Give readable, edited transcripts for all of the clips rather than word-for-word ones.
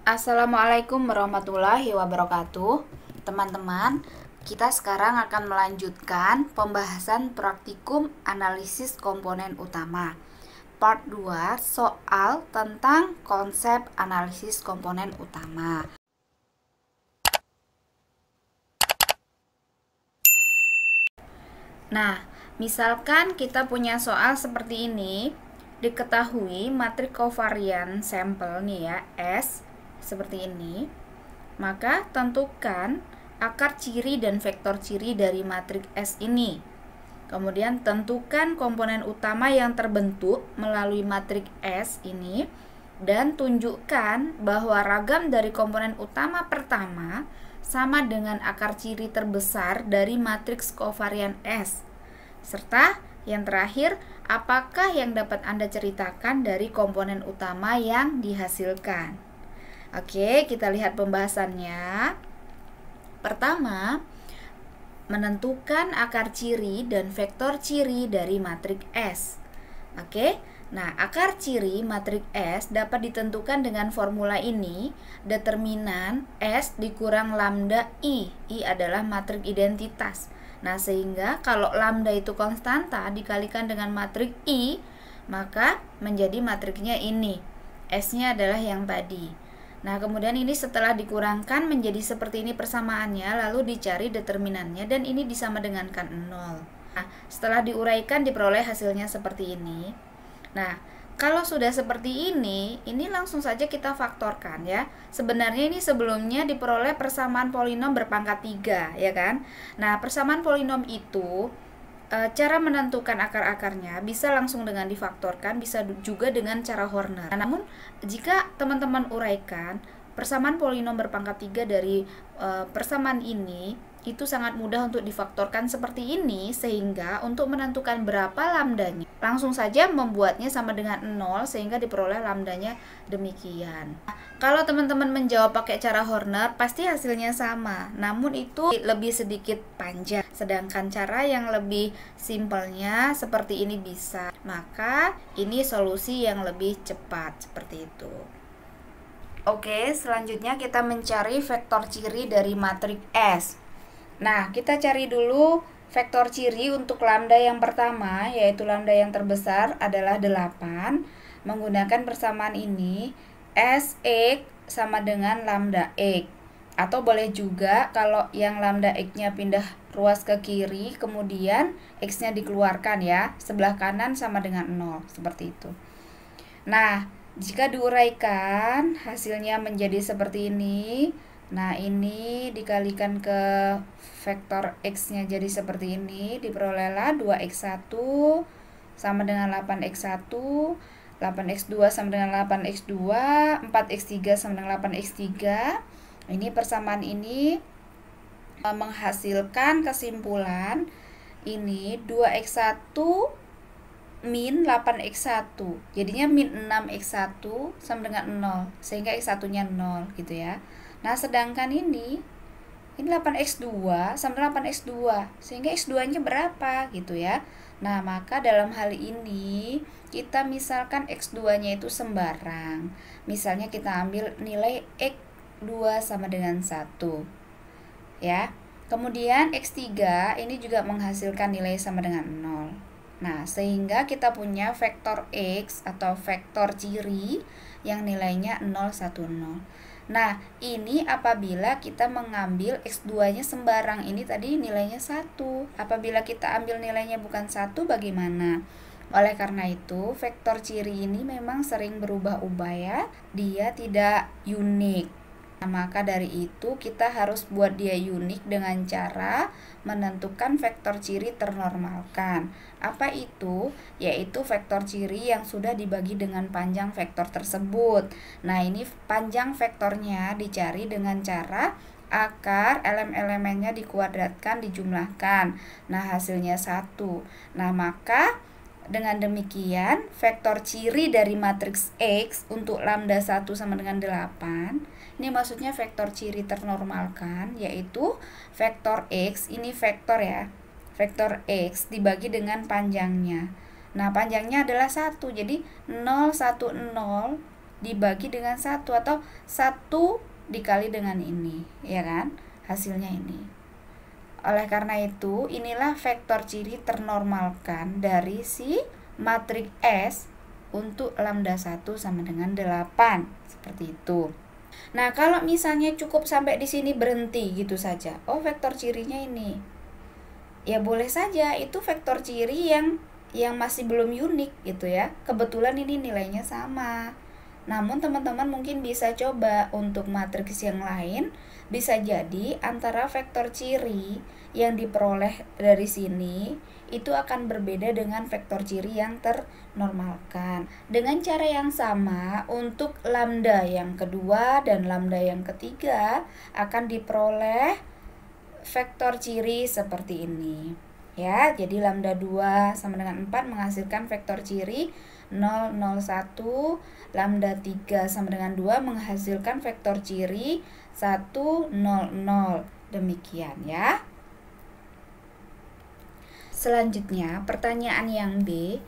Assalamualaikum warahmatullahi wabarakatuh. Teman-teman, kita sekarang akan melanjutkan pembahasan praktikum analisis komponen utama. Part 2, soal tentang konsep analisis komponen utama. Nah, misalkan kita punya soal seperti ini. Diketahui matrik kovarian sampel nih ya, S seperti ini. Maka tentukan akar ciri dan vektor ciri dari matrik S ini. Kemudian tentukan komponen utama yang terbentuk melalui matrik S ini dan tunjukkan bahwa ragam dari komponen utama pertama sama dengan akar ciri terbesar dari matriks kovarian S. Serta yang terakhir, apakah yang dapat Anda ceritakan dari komponen utama yang dihasilkan? Oke, kita lihat pembahasannya. Pertama, menentukan akar ciri dan vektor ciri dari matrik S. Oke, nah akar ciri matrik S dapat ditentukan dengan formula ini. Determinan S dikurang lambda I. I adalah matrik identitas. Nah, sehingga kalau lambda itu konstanta dikalikan dengan matrik I, maka menjadi matriknya ini. S-nya adalah yang tadi. Nah, kemudian ini setelah dikurangkan menjadi seperti ini persamaannya, lalu dicari determinannya dan ini disama dengankan 0. Nah, setelah diuraikan diperoleh hasilnya seperti ini. Nah, kalau sudah seperti ini langsung saja kita faktorkan ya. Sebenarnya ini sebelumnya diperoleh persamaan polinom berpangkat 3, ya kan? Nah, persamaan polinom itu cara menentukan akar-akarnya bisa langsung dengan difaktorkan, bisa juga dengan cara Horner. Nah, namun jika teman-teman uraikan persamaan polinom berpangkat 3 dari persamaan ini itu sangat mudah untuk difaktorkan seperti ini, sehingga untuk menentukan berapa lambdanya langsung saja membuatnya sama dengan 0 sehingga diperoleh lambdanya demikian. Kalau teman-teman menjawab pakai cara Horner pasti hasilnya sama, namun itu lebih sedikit panjang. Sedangkan cara yang lebih simpelnya seperti ini bisa. Maka ini solusi yang lebih cepat seperti itu. Oke, selanjutnya kita mencari vektor ciri dari matrik S. Nah, kita cari dulu vektor ciri untuk lambda yang pertama, yaitu lambda yang terbesar adalah 8. Menggunakan persamaan ini, Sx sama dengan lambda x. Atau boleh juga kalau yang lambda x-nya pindah ruas ke kiri, kemudian x-nya dikeluarkan ya, sebelah kanan sama dengan 0, seperti itu. Nah, jika diuraikan, hasilnya menjadi seperti ini. Nah, ini dikalikan ke vektor x-nya jadi seperti ini, diperolehlah 2x1 sama dengan 8x1, 8x2 sama dengan 8x2, 4x3 sama dengan 8x3. Ini persamaan ini menghasilkan kesimpulan ini 2x1 min 8x1. Jadinya min 6x1 sama dengan 0, sehingga x1-nya 0 gitu ya. Nah, sedangkan ini 8x2 sama 8x2, sehingga x2-nya berapa gitu ya. Nah, maka dalam hal ini kita misalkan x2-nya itu sembarang. Misalnya kita ambil nilai x2 sama dengan 1 ya. Kemudian x3 ini juga menghasilkan nilai sama dengan 0. Nah, sehingga kita punya vektor x atau vektor ciri yang nilainya 0, 1, 0. Nah, ini apabila kita mengambil x2-nya sembarang, ini tadi nilainya 1. Apabila kita ambil nilainya bukan 1, bagaimana? Oleh karena itu, vektor ciri ini memang sering berubah-ubah ya. Dia tidak unik. Nah, maka dari itu kita harus buat dia unik dengan cara menentukan vektor ciri ternormalkan. Apa itu? Yaitu vektor ciri yang sudah dibagi dengan panjang vektor tersebut. Nah, ini panjang vektornya dicari dengan cara akar elemen-elemennya dikuadratkan, dijumlahkan. Nah, hasilnya 1. Nah, maka dengan demikian, vektor ciri dari matriks X untuk lambda 1 sama dengan 8. Ini maksudnya vektor ciri ternormalkan, yaitu vektor X, ini vektor ya. Vektor X dibagi dengan panjangnya. Nah, panjangnya adalah 1. Jadi 0, 1, 0 dibagi dengan 1 atau 1 dikali dengan ini, ya kan? Hasilnya ini. Oleh karena itu, inilah vektor ciri ternormalkan dari si matriks S untuk lambda 1 sama dengan 8. Seperti itu. Nah, kalau misalnya cukup sampai di sini berhenti gitu saja. Oh, vektor cirinya ini. Ya boleh saja, itu vektor ciri yang masih belum unik gitu ya. Kebetulan ini nilainya sama. Namun teman-teman mungkin bisa coba untuk matriks yang lain, bisa jadi antara vektor ciri yang diperoleh dari sini itu akan berbeda dengan vektor ciri yang ternormalkan. Dengan cara yang sama, untuk lambda yang kedua dan lambda yang ketiga akan diperoleh vektor ciri seperti ini. Ya, jadi lambda 2 sama dengan 4 menghasilkan vektor ciri 0, 0, 1. Lambda 3 sama dengan 2 menghasilkan vektor ciri 1, 0, 0. Demikian ya. Selanjutnya, pertanyaan yang B.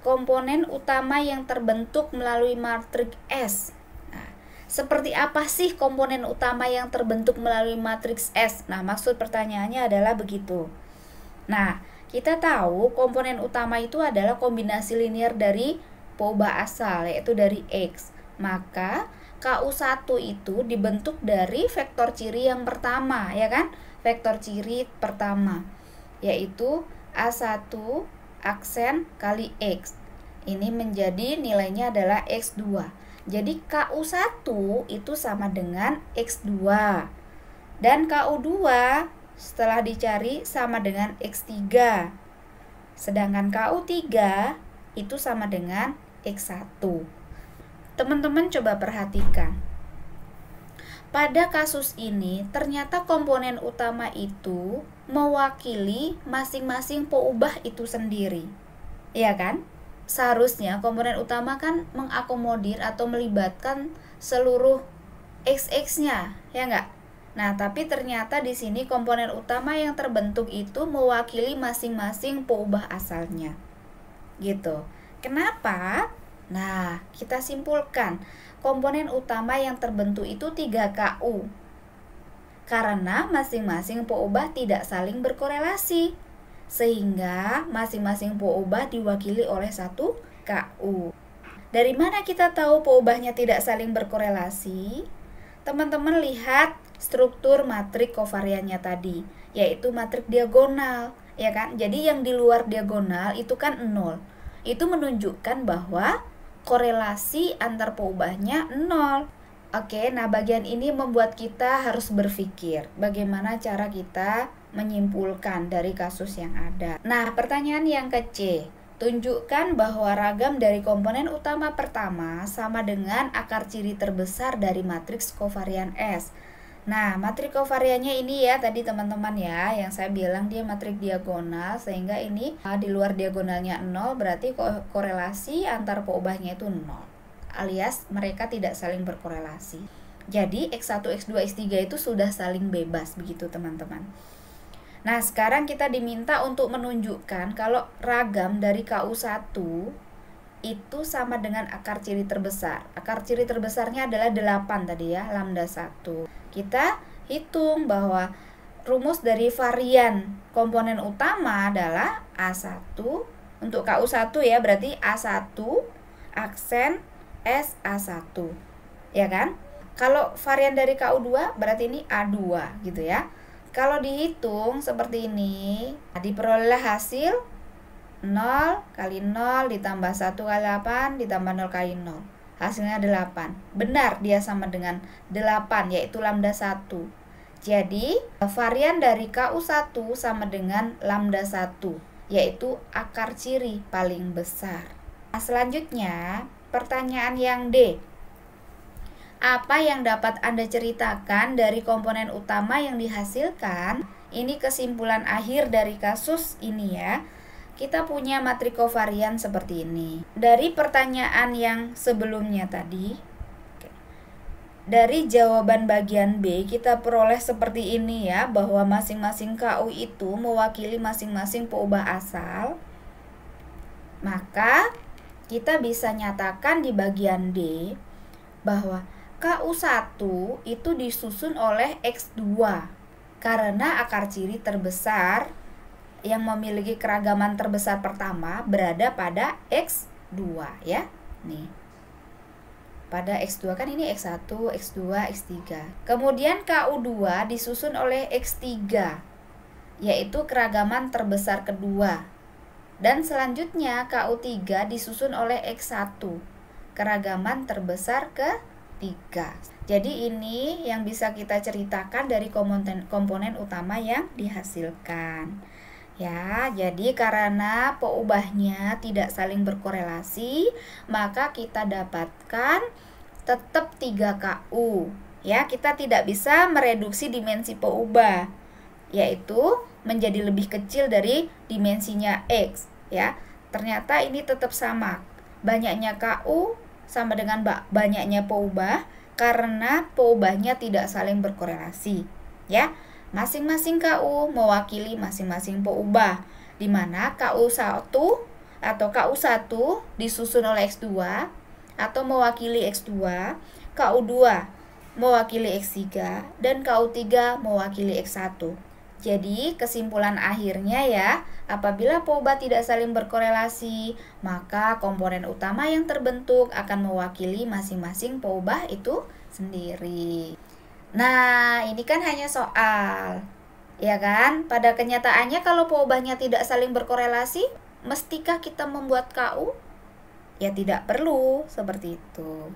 Komponen utama yang terbentuk melalui matriks S. Nah, seperti apa sih komponen utama yang terbentuk melalui matriks S? Nah, maksud pertanyaannya adalah begitu. Nah, kita tahu komponen utama itu adalah kombinasi linear dari peubah asal, yaitu dari X. Maka KU1 itu dibentuk dari vektor ciri yang pertama, ya kan? Vektor ciri pertama, yaitu A1 aksen kali X. Ini menjadi nilainya adalah X2. Jadi KU1 itu sama dengan X2. Dan KU2 setelah dicari sama dengan X3. Sedangkan KU3 itu sama dengan X1. Teman-teman coba perhatikan. Pada kasus ini ternyata komponen utama itu mewakili masing-masing peubah itu sendiri. Iya kan? Seharusnya komponen utama kan mengakomodir atau melibatkan seluruh XX-nya, ya enggak? Nah, tapi ternyata di sini komponen utama yang terbentuk itu mewakili masing-masing peubah asalnya. Gitu. Kenapa? Nah, kita simpulkan. Komponen utama yang terbentuk itu 3KU. Karena masing-masing peubah tidak saling berkorelasi. Sehingga masing-masing peubah diwakili oleh 1KU. Dari mana kita tahu peubahnya tidak saling berkorelasi? Teman-teman lihat struktur matriks kovariannya tadi, yaitu matriks diagonal, ya kan? Jadi yang di luar diagonal itu kan 0. Itu menunjukkan bahwa korelasi antar peubahnya 0. Oke, nah bagian ini membuat kita harus berpikir bagaimana cara kita menyimpulkan dari kasus yang ada. Nah, pertanyaan yang ke-C. Tunjukkan bahwa ragam dari komponen utama pertama sama dengan akar ciri terbesar dari matriks kovarian S. Nah, matriks kovariannya ini ya tadi teman-teman ya, yang saya bilang dia matriks diagonal, sehingga ini di luar diagonalnya 0, berarti korelasi antar peubahnya itu 0. Alias mereka tidak saling berkorelasi. Jadi X1, X2, X3 itu sudah saling bebas begitu teman-teman. Nah, sekarang kita diminta untuk menunjukkan kalau ragam dari KU1 itu sama dengan akar ciri terbesar. Akar ciri terbesarnya adalah 8 tadi ya, lambda 1. Kita hitung bahwa rumus dari varian komponen utama adalah A1. Untuk KU1 ya, berarti A1 aksen SA1. Ya kan? Kalau varian dari KU2 berarti ini A2 gitu ya. Kalau dihitung seperti ini, diperoleh hasil 0 kali 0 ditambah 1 kali 8 ditambah 0 kali 0. Hasilnya 8. Benar dia sama dengan 8, yaitu lambda 1. Jadi, varian dari KU1 sama dengan lambda 1, yaitu akar ciri paling besar. Nah, selanjutnya, pertanyaan yang D. Apa yang dapat Anda ceritakan dari komponen utama yang dihasilkan? Ini kesimpulan akhir dari kasus ini ya. Kita punya matriks kovarian seperti ini. Dari pertanyaan yang sebelumnya tadi, dari jawaban bagian B kita peroleh seperti ini ya, bahwa masing-masing KU itu mewakili masing-masing peubah asal. Maka kita bisa nyatakan di bagian D bahwa KU1 itu disusun oleh X2 karena akar ciri terbesar yang memiliki keragaman terbesar pertama berada pada X2 ya. Nih. Pada X2 kan ini X1, X2, X3. Kemudian KU2 disusun oleh X3 yaitu keragaman terbesar kedua. Dan selanjutnya KU3 disusun oleh X1 keragaman terbesar ketiga. Jadi ini yang bisa kita ceritakan dari komponen utama yang dihasilkan. Ya, jadi karena peubahnya tidak saling berkorelasi, maka kita dapatkan tetap 3KU. Ya, kita tidak bisa mereduksi dimensi peubah, yaitu menjadi lebih kecil dari dimensinya X. Ya, ternyata ini tetap sama. Banyaknya KU sama dengan banyaknya peubah karena peubahnya tidak saling berkorelasi. Ya. Masing-masing KU mewakili masing-masing peubah, di mana KU1 atau KU1 disusun oleh X2 atau mewakili X2, KU2 mewakili X3, dan KU3 mewakili X1. Jadi kesimpulan akhirnya ya, apabila peubah tidak saling berkorelasi, maka komponen utama yang terbentuk akan mewakili masing-masing peubah itu sendiri. Nah, ini kan hanya soal, ya kan? Pada kenyataannya kalau peubahnya tidak saling berkorelasi, mestikah kita membuat KU? Ya tidak perlu, seperti itu.